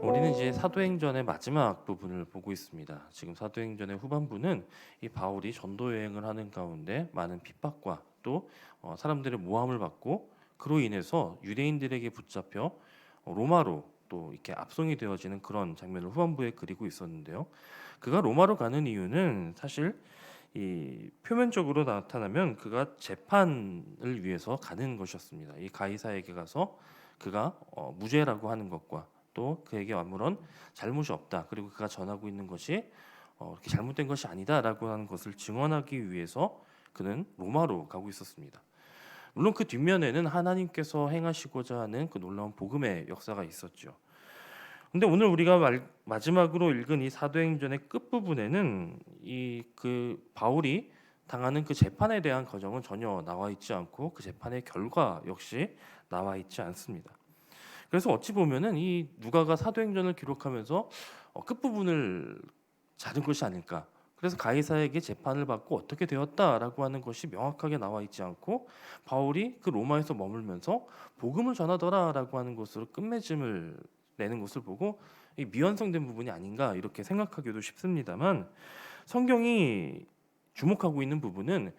우리는 이제 사도행전의 마지막 부분을 보고 있습니다. 지금 사도행전의 후반부는 이 바울이 전도 여행을 하는 가운데 많은 핍박과 또 사람들의 모함을 받고 그로 인해서 유대인들에게 붙잡혀 로마로 또 이렇게 압송이 되어지는 그런 장면을 후반부에 그리고 있었는데요. 그가 로마로 가는 이유는 사실 이 표면적으로 나타나면 그가 재판을 위해서 가는 것이었습니다. 이 가이사에게 가서 그가 무죄라고 하는 것과 또 그에게 아무런 잘못이 없다. 그리고 그가 전하고 있는 것이 이렇게 잘못된 것이 아니다라고 하는 것을 증언하기 위해서 그는 로마로 가고 있었습니다. 물론 그 뒷면에는 하나님께서 행하시고자 하는 그 놀라운 복음의 역사가 있었죠. 근데 오늘 우리가 마지막으로 읽은 이 사도행전의 끝부분에는 이 그 바울이 당하는 그 재판에 대한 과정은 전혀 나와 있지 않고 그 재판의 결과 역시 나와 있지 않습니다. 그래서 어찌 보면은 이 누가가 사도행전을 기록하면서 끝부분을 자른 것이 아닐까. 그래서 가이사에게 재판을 받고 어떻게 되었다라고 하는 것이 명확하게 나와 있지 않고 바울이 그 로마에서 머물면서 복음을 전하더라라고 하는 것으로 끝맺음을 내는 것을 보고 이 미완성된 부분이 아닌가 이렇게 생각하기도 쉽습니다만 성경이 주목하고 있는 부분은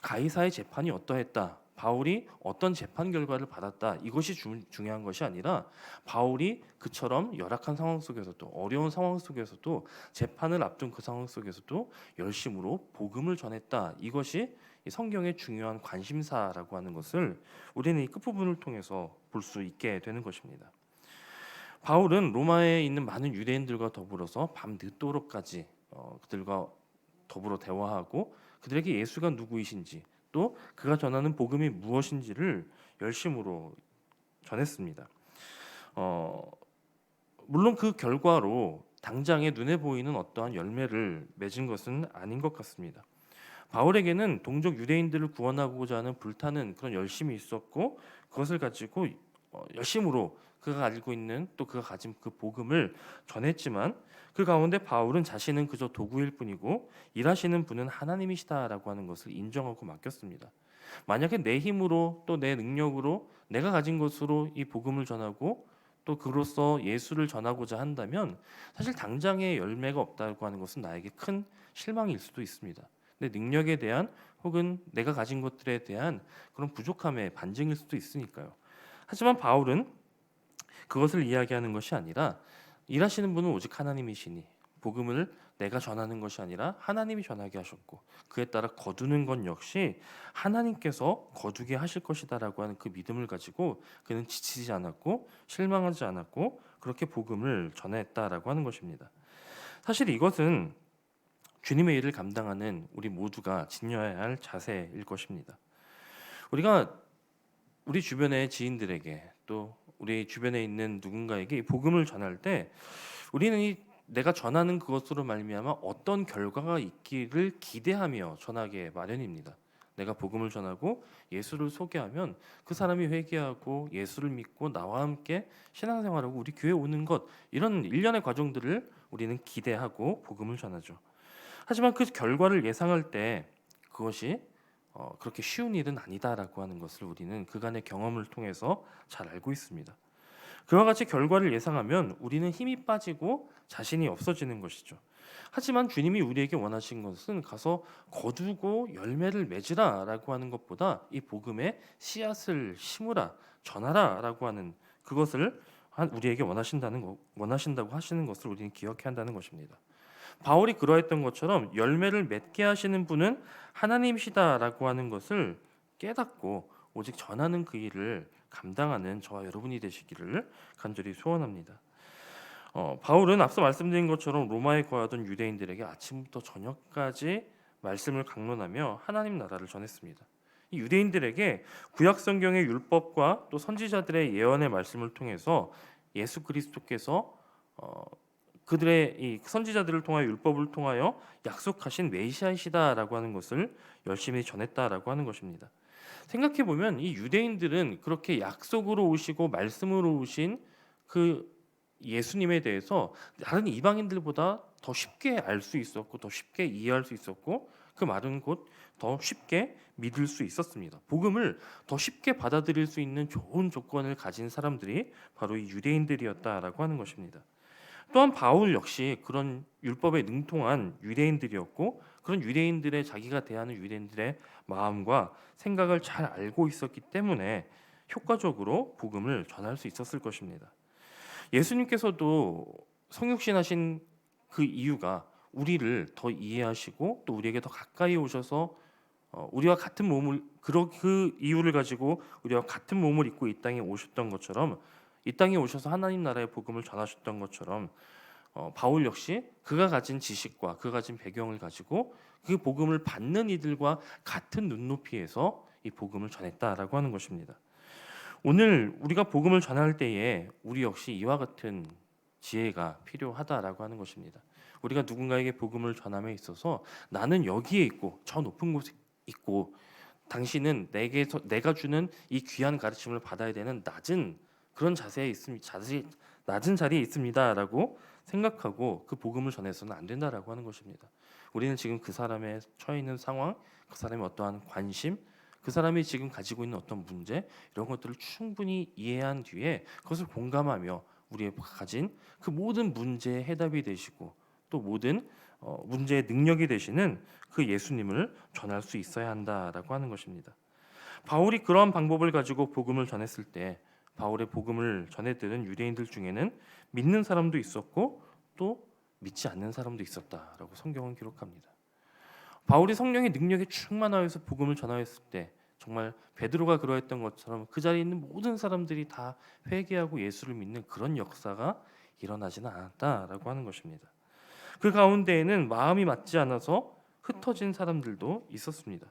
가이사의 재판이 어떠했다. 바울이 어떤 재판 결과를 받았다. 이것이 중요한 것이 아니라 바울이 그처럼 열악한 상황 속에서도 어려운 상황 속에서도 재판을 앞둔 그 상황 속에서도 열심으로 복음을 전했다. 이것이 이 성경의 중요한 관심사라고 하는 것을 우리는 이 끝부분을 통해서 볼 수 있게 되는 것입니다. 바울은 로마에 있는 많은 유대인들과 더불어서 밤 늦도록까지 그들과 더불어 대화하고 그들에게 예수가 누구이신지 또 그가 전하는 복음이 무엇인지를 열심으로 전했습니다. 어, 물론 그 결과로 당장에 눈에 보이는 어떠한 열매를 맺은 것은 아닌 것 같습니다. 바울에게는 동족 유대인들을 구원하고자 하는 불타는 그런 열심이 있었고 그것을 가지고 열심으로 그가 가지고 있는 또 그가 가진 그 복음을 전했지만 그 가운데 바울은 자신은 그저 도구일 뿐이고 일하시는 분은 하나님이시다라고 하는 것을 인정하고 맡겼습니다. 만약에 내 힘으로 또 내 능력으로 내가 가진 것으로 이 복음을 전하고 또 그로써 예수를 전하고자 한다면 사실 당장의 열매가 없다고 하는 것은 나에게 큰 실망일 수도 있습니다. 내 능력에 대한 혹은 내가 가진 것들에 대한 그런 부족함의 반증일 수도 있으니까요. 하지만 바울은 그것을 이야기하는 것이 아니라 일하시는 분은 오직 하나님이시니 복음을 내가 전하는 것이 아니라 하나님이 전하게 하셨고 그에 따라 거두는 것 역시 하나님께서 거두게 하실 것이다라고 하는 그 믿음을 가지고 그는 지치지 않았고 실망하지 않았고 그렇게 복음을 전했다라고 하는 것입니다. 사실 이것은 주님의 일을 감당하는 우리 모두가 지녀야 할 자세일 것입니다. 우리가 우리 주변의 지인들에게 또 우리 주변에 있는 누군가에게 이 복음을 전할 때 우리는 이 내가 전하는 그것으로 말미암아 어떤 결과가 있기를 기대하며 전하게 마련입니다. 내가 복음을 전하고 예수를 소개하면 그 사람이 회개하고 예수를 믿고 나와 함께 신앙생활하고 우리 교회에 오는 것 이런 일련의 과정들을 우리는 기대하고 복음을 전하죠. 하지만 그 결과를 예상할 때 그것이 그렇게 쉬운 일은 아니다라고 하는 것을 우리는 그간의 경험을 통해서 잘 알고 있습니다. 그와 같이 결과를 예상하면 우리는 힘이 빠지고 자신이 없어지는 것이죠. 하지만 주님이 우리에게 원하신 것은 가서 거두고 열매를 맺으라라고 하는 것보다 이 복음의 씨앗을 심으라, 전하라라고 하는 그것을 우리에게 원하신다고 하시는 것을 우리는 기억해야 한다는 것입니다. 바울이 그러했던 것처럼 열매를 맺게 하시는 분은 하나님이시다라고 하는 것을 깨닫고 오직 전하는 그 일을 감당하는 저와 여러분이 되시기를 간절히 소원합니다. 바울은 앞서 말씀드린 것처럼 로마에 거하던 유대인들에게 아침부터 저녁까지 말씀을 강론하며 하나님 나라를 전했습니다. 이 유대인들에게 구약 성경의 율법과 또 선지자들의 예언의 말씀을 통해서 예수 그리스도께서 그들의 이 선지자들을 통하여 율법을 통하여 약속하신 메시아이시다라고 하는 것을 열심히 전했다라고 하는 것입니다. 생각해 보면 이 유대인들은 그렇게 약속으로 오시고 말씀으로 오신 그 예수님에 대해서 다른 이방인들보다 더 쉽게 알 수 있었고 더 쉽게 이해할 수 있었고 그 말은 곧 더 쉽게 믿을 수 있었습니다. 복음을 더 쉽게 받아들일 수 있는 좋은 조건을 가진 사람들이 바로 이 유대인들이었다라고 하는 것입니다. 또한 바울 역시 그런 율법에 능통한 유대인들이었고, 그런 유대인들의 자기가 대하는 유대인들의 마음과 생각을 잘 알고 있었기 때문에 효과적으로 복음을 전할 수 있었을 것입니다. 예수님께서도 성육신하신 그 이유가 우리를 더 이해하시고 또 우리에게 더 가까이 오셔서 우리와 같은 몸을 그 이유를 가지고 우리와 같은 몸을 입고 이 땅에 오셨던 것처럼, 이 땅에 오셔서 하나님 나라의 복음을 전하셨던 것처럼 바울 역시 그가 가진 지식과 그가 가진 배경을 가지고 그 복음을 받는 이들과 같은 눈높이에서 이 복음을 전했다라고 하는 것입니다. 오늘 우리가 복음을 전할 때에 우리 역시 이와 같은 지혜가 필요하다라고 하는 것입니다. 우리가 누군가에게 복음을 전함에 있어서 나는 여기에 있고 저 높은 곳에 있고 당신은 내가 주는 이 귀한 가르침을 받아야 되는 낮은 그런 낮은 자리에 있습니다라고 생각하고 그 복음을 전해서는 안 된다라고 하는 것입니다. 우리는 지금 그 사람의 처해 있는 상황, 그 사람의 어떠한 관심, 그 사람이 지금 가지고 있는 어떤 문제, 이런 것들을 충분히 이해한 뒤에 그것을 공감하며 우리의 가진 그 모든 문제의 해답이 되시고 또 모든 문제의 능력이 되시는 그 예수님을 전할 수 있어야 한다라고 하는 것입니다. 바울이 그러한 방법을 가지고 복음을 전했을 때 바울의 복음을 전해들은 유대인들 중에는 믿는 사람도 있었고 또 믿지 않는 사람도 있었다라고 성경은 기록합니다. 바울이 성령의 능력에 충만하여서 복음을 전하였을 때 정말 베드로가 그러했던 것처럼 그 자리에 있는 모든 사람들이 다 회개하고 예수를 믿는 그런 역사가 일어나지는 않았다라고 하는 것입니다. 그 가운데에는 마음이 맞지 않아서 흩어진 사람들도 있었습니다.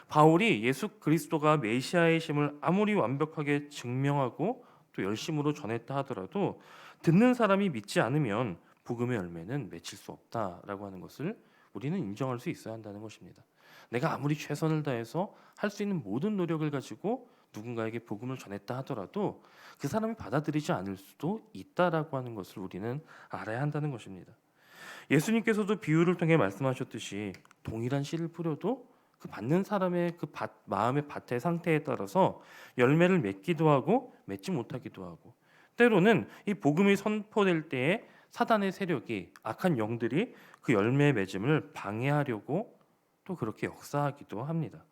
바울이 예수 그리스도가 메시아의 심을 아무리 완벽하게 증명하고 또 열심으로 전했다 하더라도 듣는 사람이 믿지 않으면 복음의 열매는 맺힐 수 없다라고 하는 것을 우리는 인정할 수 있어야 한다는 것입니다. 내가 아무리 최선을 다해서 할 수 있는 모든 노력을 가지고 누군가에게 복음을 전했다 하더라도 그 사람이 받아들이지 않을 수도 있다라고 하는 것을 우리는 알아야 한다는 것입니다. 예수님께서도 비유를 통해 말씀하셨듯이 동일한 씨를 뿌려도 그 받는 사람의 마음의 밭의 상태에 따라서 열매를 맺기도 하고 맺지 못하기도 하고, 때로는 이 복음이 선포될 때에 사단의 세력이, 악한 영들이 그 열매 맺음을 방해하려고 또 그렇게 역사하기도 합니다.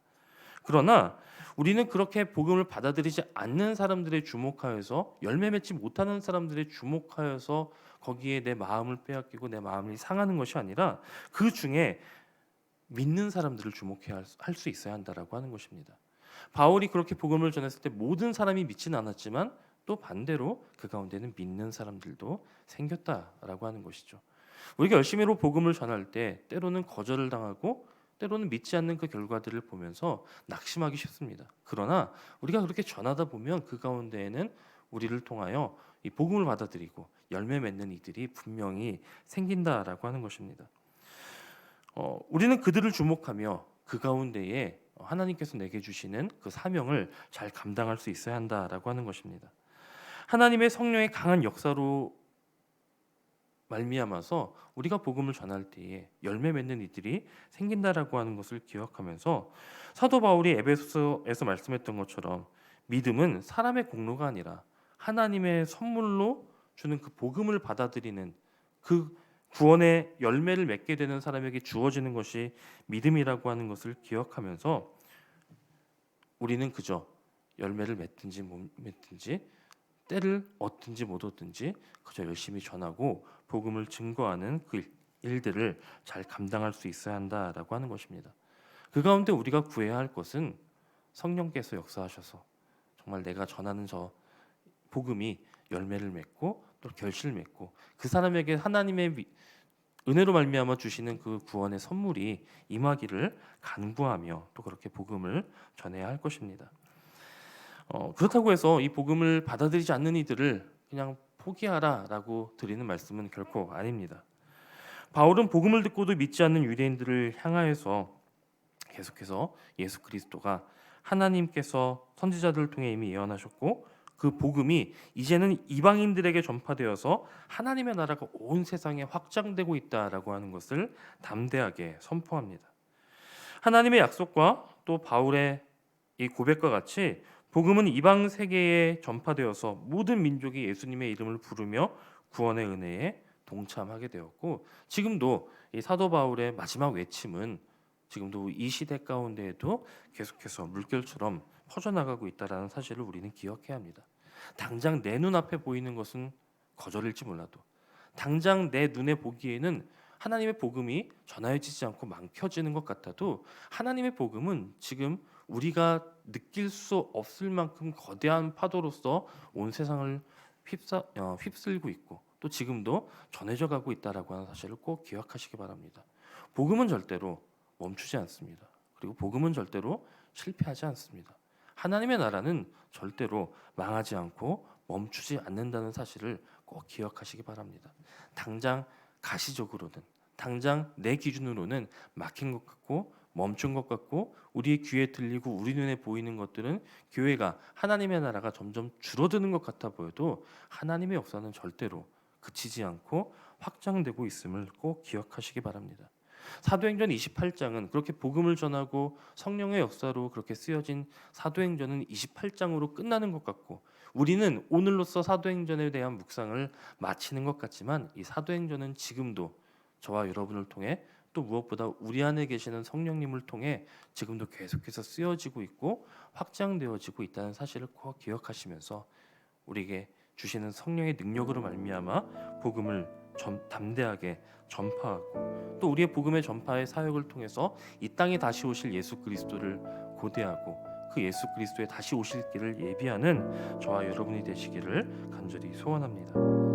그러나 우리는 그렇게 복음을 받아들이지 않는 사람들의 주목하여서 열매 맺지 못하는 사람들의 주목하여서 거기에 내 마음을 빼앗기고 내 마음이 상하는 것이 아니라 그 중에 믿는 사람들을 주목해야 할 수 있어야 한다라고 하는 것입니다. 바울이 그렇게 복음을 전했을 때 모든 사람이 믿지는 않았지만 또 반대로 그 가운데는 믿는 사람들도 생겼다라고 하는 것이죠. 우리가 열심히로 복음을 전할 때 때로는 거절을 당하고 때로는 믿지 않는 그 결과들을 보면서 낙심하기 쉽습니다. 그러나 우리가 그렇게 전하다 보면 그 가운데에는 우리를 통하여 이 복음을 받아들이고 열매 맺는 이들이 분명히 생긴다라고 하는 것입니다. 우리는 그들을 주목하며 그 가운데에 하나님께서 내게 주시는 그 사명을 잘 감당할 수 있어야 한다라고 하는 것입니다. 하나님의 성령의 강한 역사로 말미암아서 우리가 복음을 전할 때에 열매 맺는 이들이 생긴다라고 하는 것을 기억하면서 사도 바울이 에베소서에서 말씀했던 것처럼 믿음은 사람의 공로가 아니라 하나님의 선물로 주는 그 복음을 받아들이는 그 구원의 열매를 맺게 되는 사람에게 주어지는 것이 믿음이라고 하는 것을 기억하면서 우리는 그저 열매를 맺든지 못 맺든지 때를 얻든지 못 얻든지 그저 열심히 전하고 복음을 증거하는 그 일들을 잘 감당할 수 있어야 한다라고 하는 것입니다. 그 가운데 우리가 구해야 할 것은 성령께서 역사하셔서 정말 내가 전하는 저 복음이 열매를 맺고 또 결실을 맺고 그 사람에게 하나님의 은혜로 말미암아 주시는 그 구원의 선물이 임하기를 간구하며 또 그렇게 복음을 전해야 할 것입니다. 그렇다고 해서 이 복음을 받아들이지 않는 이들을 그냥 포기하라라고 드리는 말씀은 결코 아닙니다. 바울은 복음을 듣고도 믿지 않는 유대인들을 향하여서 계속해서 예수 그리스도가 하나님께서 선지자들을 통해 이미 예언하셨고 그 복음이 이제는 이방인들에게 전파되어서 하나님의 나라가 온 세상에 확장되고 있다라고 하는 것을 담대하게 선포합니다. 하나님의 약속과 또 바울의 이 고백과 같이 복음은 이방 세계에 전파되어서 모든 민족이 예수님의 이름을 부르며 구원의 은혜에 동참하게 되었고, 지금도 이 사도 바울의 마지막 외침은 지금도 이 시대 가운데에도 계속해서 물결처럼 퍼져나가고 있다는 사실을 우리는 기억해야 합니다. 당장 내 눈앞에 보이는 것은 거절일지 몰라도, 당장 내 눈에 보기에는 하나님의 복음이 전하여지지 않고 망켜지는 것 같아도, 하나님의 복음은 지금 우리가 느낄 수 없을 만큼 거대한 파도로서 온 세상을 휩쓸고 있고, 또 지금도 전해져 가고 있다라고 하는 사실을 꼭 기억하시기 바랍니다. 복음은 절대로 멈추지 않습니다. 그리고 복음은 절대로 실패하지 않습니다. 하나님의 나라는 절대로 망하지 않고 멈추지 않는다는 사실을 꼭 기억하시기 바랍니다. 당장 가시적으로는, 당장 내 기준으로는 막힌 것 같고 멈춘 것 같고 우리의 귀에 들리고 우리 눈에 보이는 것들은 교회가, 하나님의 나라가 점점 줄어드는 것 같아 보여도 하나님의 역사는 절대로 그치지 않고 확장되고 있음을 꼭 기억하시기 바랍니다. 사도행전 28장은 그렇게 복음을 전하고 성령의 역사로 그렇게 쓰여진 사도행전은 28장으로 끝나는 것 같고, 우리는 오늘로써 사도행전에 대한 묵상을 마치는 것 같지만, 이 사도행전은 지금도 저와 여러분을 통해, 또 무엇보다 우리 안에 계시는 성령님을 통해 지금도 계속해서 쓰여지고 있고 확장되어지고 있다는 사실을 꼭 기억하시면서, 우리에게 주시는 성령의 능력으로 말미암아 복음을 담대하게 전파하고, 또 우리의 복음의 전파의 사역을 통해서 이 땅에 다시 오실 예수 그리스도를 고대하고 그 예수 그리스도의 다시 오실 길을 예비하는 저와 여러분이 되시기를 간절히 소원합니다.